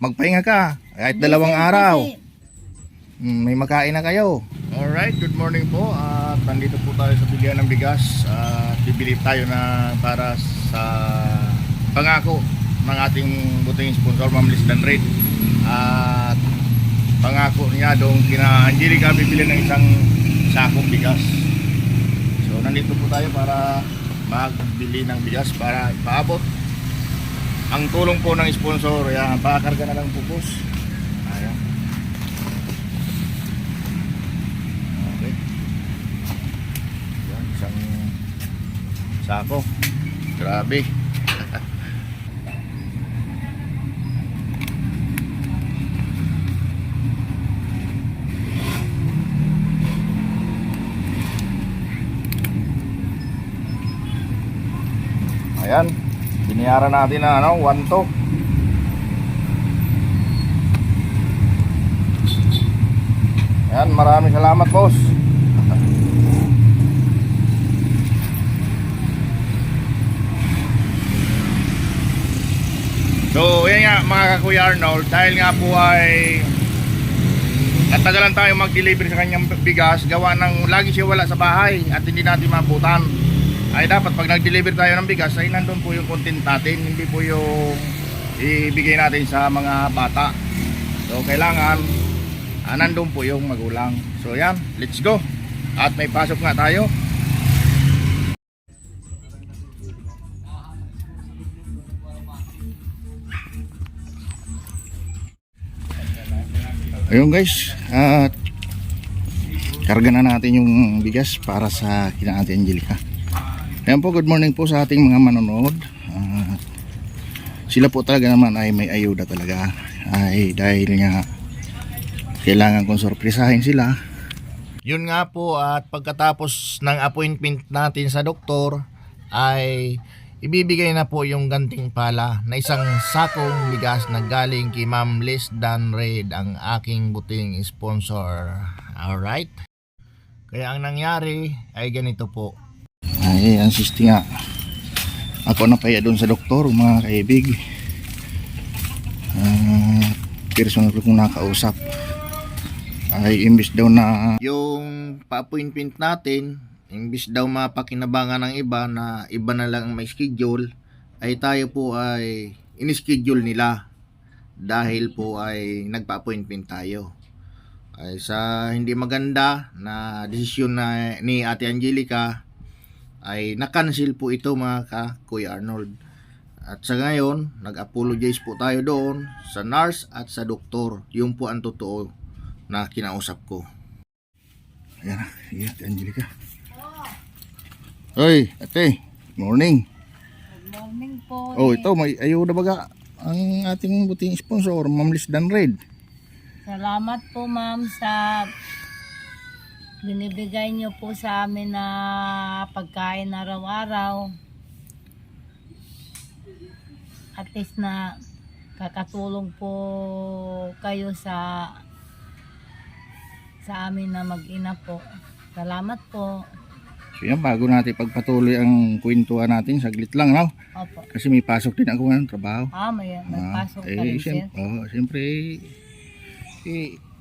magpahinga ka. Kahit 2 araw. May makain na kayo. Alright, good morning po. At nandito po tayo sa bilihan ng bigas. At bibili tayo na para sa pangako ng ating buting sponsor, Ma'am Liz Dan Red. At pangako niya doon kina Angelica, bibili ng isang sakong bigas. So nandito po tayo para magbili ng bigas para ipaabot ang tulong po ng sponsor. Ayan, pakarga na lang po, boss. Ayan. Okay. Ayan, isang sako. Grabe. Ayan, binayaran natin na 1-2. Ayan, maraming salamat, boss. So, yan nga mga kakuya Arnold, dahil nga po ay natagalan tayo mag-deliver sa kanyang bigas, gawa ng lagi siya wala sa bahay at hindi natin mabutan. Ay dapat pag nag-deliver tayo ng bigas ay nandun po yung content natin, hindi po yung ibigay natin sa mga bata. So kailangan nandun po yung magulang. So yan, let's go. At may pasok nga tayo. Ayun guys, at karga na natin yung bigas para sa kina Ate Angelica. Ayan po, good morning po sa ating mga manonood. Sila po talaga naman ay may ayuda talaga. Ay dahil nga kailangan kong sorpresahin sila. Yun nga po, at pagkatapos ng appointment natin sa doktor ay ibibigay na po yung gantimpala na isang sakong bigas na galing kay Ma'am Liz Dan Red, ang aking buting sponsor. Alright? Kaya ang nangyari ay ganito po. Ay, ang sisti nga. Ako na paya doon sa doktor, mga kaibig. Personal ko kung nakausap. Ay, imbis daw na yung pa-appointment natin, imbis daw mapakinabangan ng iba na iba na lang may schedule, ay tayo po ay in-schedule nila dahil po ay nagpa-appointment tayo. Ay sa hindi maganda na desisyon na ni Ate Angelica, ay na-cancel po ito mga Kuya Arnold. At sa ngayon, nag-apologize po tayo doon sa nurse at sa doktor. Yung po ang totoo na kinausap ko. Ayan na, sige Ate Angelica. Hoy, ate, morning. Good morning po. Oh, ito, may ayuda baga ang ating buting sponsor, Ma'am Liz Dan Red. Salamat po ma'am sa binibigay niyo po sa amin na pagkain araw-araw. At least na kakatulong po kayo sa amin na mag-ina po. Salamat po. So yan, bago natin pagpatuloy ang kwentuhan natin, saglit lang, no? Opo. Kasi may pasok din ako ng trabaho. May pasok ka rin, sir. Siyempre,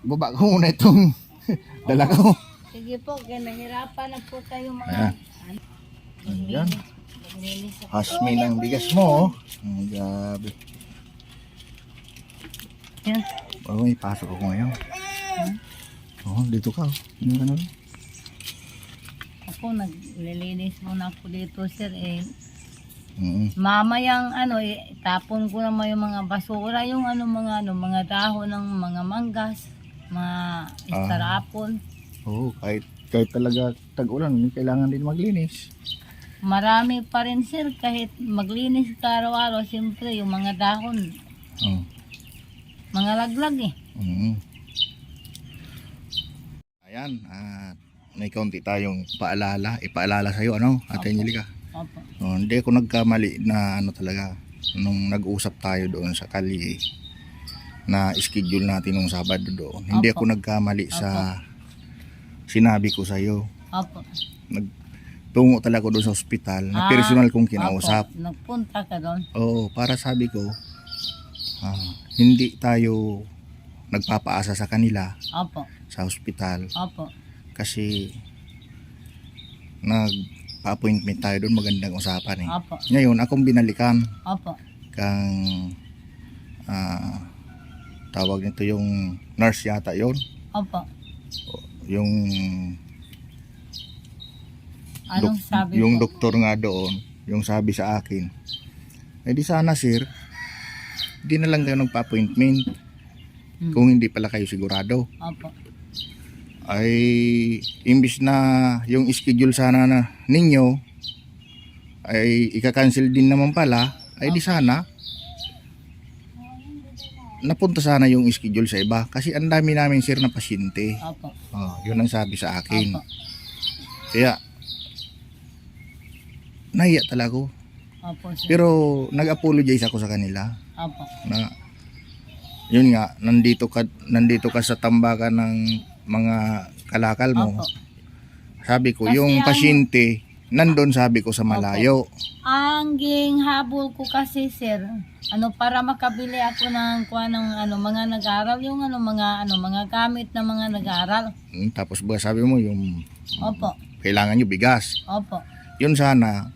baba ko muna itong dala ko. Sige po, kaya nahirapan na po kayo Ayan. Ayan. Maglinis ako. Hasmi ng bigas mo, oh. Grabe. Yan. Oh, may pasok ako ngayon. Oh, dito ka. Ano ka na? Ako, naglilinis muna ako dito, sir. Mm-hmm. Tapon ko naman yung mga basura, yung mga dahon ng mga manggas, mga istarapon. Oo, kahit talaga tag-ulan, kailangan din maglinis. Marami pa rin, sir, kahit maglinis ka araw-araw, siyempre yung mga dahon, mga laglag eh. Mm-hmm. Ayan, may kaunti tayong ipaalala sa'yo, Ate Angelica. Opo. Hindi ako nagkamali na talaga nung nag-usap tayo doon sa Kali na schedule natin nung Sabado doon. Hindi ako nagkamali sa sinabi ko sa iyo. Opo. Nagtungo talaga ako doon sa ospital na personal kong kinausap. Opo. Nagpunta ka doon? Oo, para sabi ko, hindi tayo nagpapaasa sa kanila Opo. sa ospital Opo. kasi nagpa-appointment tayo doon, magandang usapan eh. Opo. Ngayon, akong binalikan Opo. kang tawag nito yung nurse yata yon, Opo. yung Anong sabi yung po? doktor nga doon, yung sabi sa akin, di sana sir, di na lang kayo nagpa-appointment kung hindi pala kayo sigurado. Opo. Ay imbis na yung schedule sana na ninyo ay ika-cancel din naman pala, ay di sana napunta sana yung schedule sa iba kasi ang dami namin sir na pasyente. Opo. Yun ang sabi sa akin. Opo. Kaya nahiya talaga ako. Opo, sir. Pero nag-apologize ako sa kanila Opo. na yun nga, nandito ka sa tambakan ng mga kalakal mo. Opo. Sabi ko, Kasi yung pasyente nandun, sabi ko, sa malayo. Ang habol ko kasi sir, para makabili ako ng mga nag-aral, yung mga gamit ng mga nag-aral. Tapos ba sabi mo yung Opo. kailangan nyo bigas. Opo. Yun sana,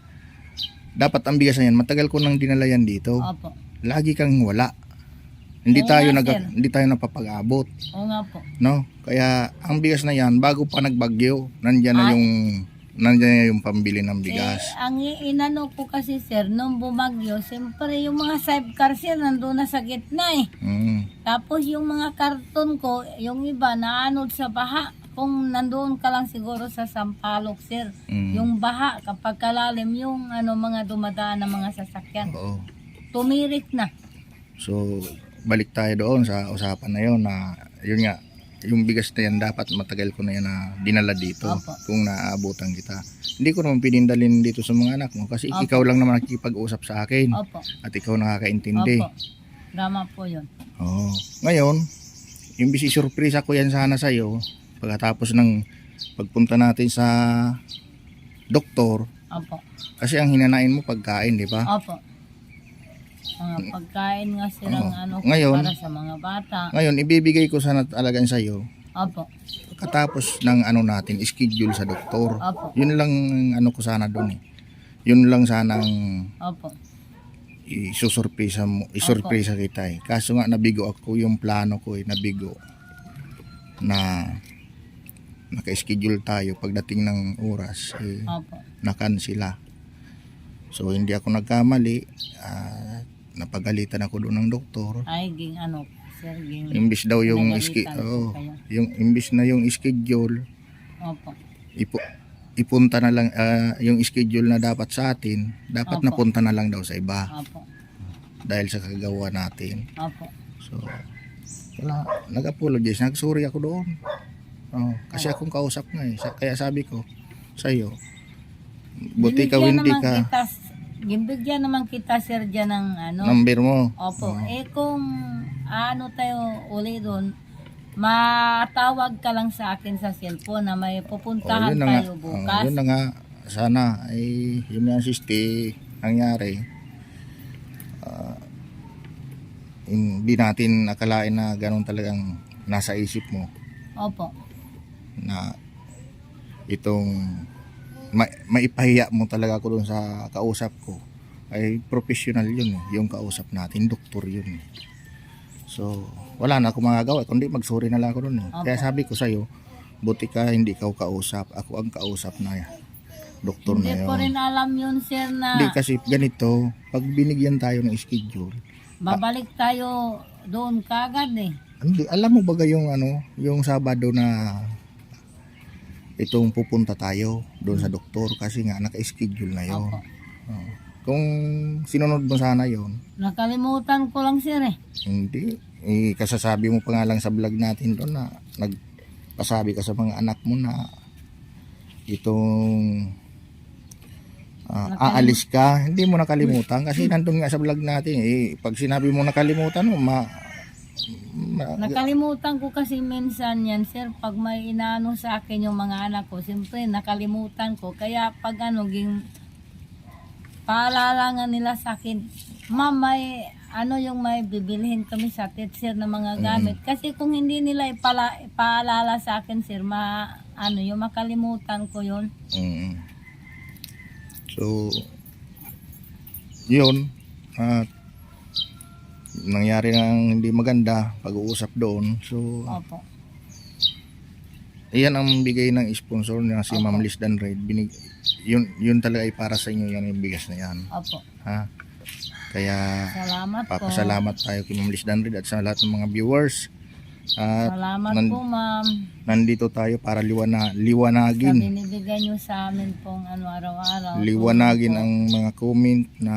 dapat ang bigas na yan, matagal ko nang dinala yan dito. Opo. Lagi kang wala. Hindi Oo tayo nga, sir. hindi tayo napapag-abot, Oo nga po. no? Kaya ang bigas na yan, bago pa nagbagyo, nandiyan na yung pambili ng bigas. Ang inano ko kasi sir, nung bumagyo, siyempre yung mga sidecar sir, nandun na sa gitna eh. Tapos yung mga karton ko, yung iba naanod sa baha. Kung nandoon ka lang siguro sa Sampaloc sir, yung baha kapag kalalim yung mga dumadaan ng mga sasakyan. Oo. Tumirik na. So, balik tayo doon sa usapan na yun na yun nga, yung bigas na yan dapat matagal ko na yan na dinala dito. Opo. Kung naaabutan kita. Hindi ko naman pinindalin dito sa mga anak mo kasi Opo. ikaw lang naman nakikipag-usap sa akin. Opo. At ikaw nakakaintindi. Opo. Tama po yun. Oo. Ngayon, imbis isurpresa ko yan sana sa'yo, pagkatapos ng pagpunta natin sa doktor, Opo. kasi ang hinanain mo pagkain, di ba? Opo. Mga pagkain nga silang Oo. Ngayon, para sa mga bata. Ngayon, ibibigay ko sana talagang sa'yo Opo. pagkatapos ng natin, schedule sa doktor. Opo. Yun lang ko sana doon eh. Yun lang sanang Opo. isurpresa kita eh. Kaso nga nabigo ako, yung plano ko eh, nabigo na naka-schedule tayo pagdating ng oras eh, Opo. nakansila. So hindi ako nagkamali, napagalitan ako doon ng doktor. Ay, sir, Imbis daw yung pinagalitan po kayo. yung imbis na yung schedule Opo. ipunta na lang yung schedule na dapat sa atin, dapat Opo. napunta na lang daw sa iba Opo. dahil sa kagawa natin. Opo. So wala, nag-apologize, nag-sorry ako doon. Kasi akong kausap nga eh. Kaya sabi ko sa iyo, buti ikaw hindi ka Gimbigyan naman kita sir dyan ng number mo. Opo. Kung tayo uli doon, matawag ka lang sa akin sa cellphone na may pupuntahan Yun na nga. tayo bukas. Yun na nga, sana ay yun na nangyari. Hindi natin akalain na ganun talagang nasa isip mo Opo. na itong maipahiya mo talaga ako dun sa kausap ko. Ay professional yun eh, yung kausap natin, doktor yun eh. So wala na akong magagawa kundi magsorry na lang ako dun eh. Opo. Kaya sabi ko sa'yo, buti ka hindi ka kausap, ako ang kausap na doktor na Hindi yun. ko rin alam yun sir na Hindi kasi ganito, pag binigyan tayo ng schedule, babalik tayo doon kagad eh. hindi, alam mo ba yung yung Sabado na itong pupunta tayo doon sa doktor kasi nga naka-schedule na yun. Opo. Kung sinunod mo sana yon, Nakalimutan ko lang sir eh. hindi. Kasasabi mo pa nga lang sa vlog natin doon na nagpasabi ka sa mga anak mo na itong aalis ka. Hindi mo nakalimutan kasi nandun nga sa vlog natin. Pag sinabi mo nakalimutan mo, Nakalimutan ko kasi minsan yan sir, pag may inaano sa akin yung mga anak ko, siyempre nakalimutan ko. Kaya pag paalala nga nila sa akin, ma'am, may ano yung may bibilhin kami sa atin, sir, na mga gamit. Kasi kung hindi nila ipaalala sa akin, sir, yung makalimutan ko yun. So, yun. At nangyari ng hindi maganda, pag-uusap doon. So, Opo. iyan ang bigay ng sponsor na si Opo. Ma'am Liz Danred. Yun talaga ay para sa inyo yan, yung bigas na yan. Opo. Ha? Kaya Salamat po. papasalamat tayo kay Ma'am Liz Danred at sa lahat ng mga viewers. At Salamat po, ma'am. nandito tayo para Sa liwanagin. binibigay nyo sa amin pong araw-araw. Liwanagin Tulong po. ang mga comment na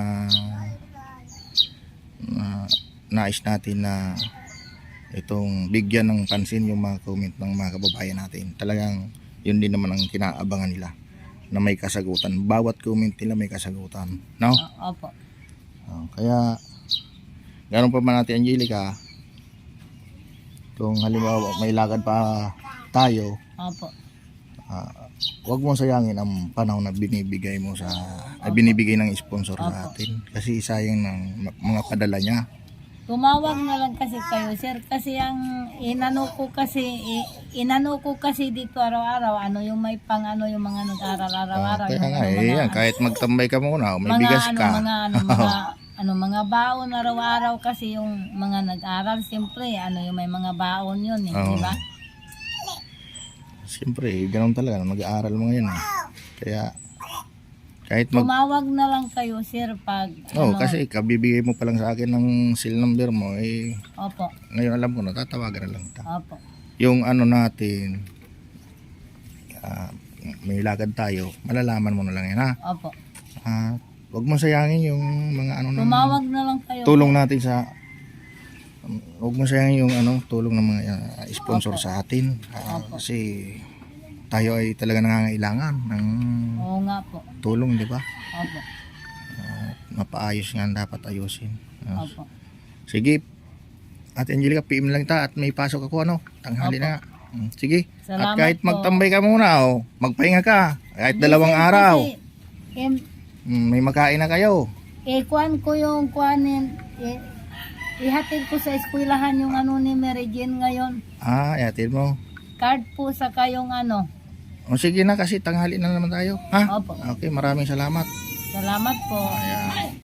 nais natin na itong bigyan ng pansin yung mga comment ng mga kababayan natin. Talagang yun din naman ang kinaabangan nila na may kasagutan. Bawat comment nila may kasagutan. No? Opo. Kaya gano'n pa man natin, Angelica, kung halimbawa may lakad pa tayo, Opo. huwag mong sayangin ang panahon na binibigay mo binibigay ng sponsor sa atin. Kasi sayang ng mga padala niya. Tumawag na lang kasi kayo, sir, kasi ang inano ko kasi dito araw-araw, yung may yung mga nag-aral araw-araw. Kaya yung nga, yan, kahit magtambay ka muna, may mga bigas ka. mga baon araw-araw kasi yung mga nag-aral, siyempre, yung may mga baon yun, di ba? Siyempre, ganun talaga, mag-aaral mga yan. Kaya, kahit Tumawag na lang kayo, sir, pag kasi kabibigay mo pa lang sa akin ng seal number mo, Opo. ngayon alam ko na, tatawagan na lang kita. Opo. Yung natin, may lakad tayo, malalaman mo na lang yan, ha? Opo. Huwag mo sayangin yung mga Tumawag na lang kayo. tulong natin huwag mo sayangin yung tulong ng mga sponsor sa atin. Kasi tayo ay talaga nangangailangan ng Oo nga po. tulong, di ba? Opo. Mapaayos nga ang dapat ayusin. Opo. Sige, Ate Angelica, PM lang ta at may pasok ako, tanghali Opo. na. Sige. Salamat at kahit po. magtambay ka muna, magpahinga ka. Kahit Hindi, dalawang sir, araw. kasi, May makain na kayo. kuan ko yung ihatid ko sa eskwelahan yung ni Mary Jane ngayon. Ihatid mo. Card po sa kayong O sige na kasi tanghali na naman tayo. Ha? Opo. Okay, maraming salamat. Salamat po. Ayan.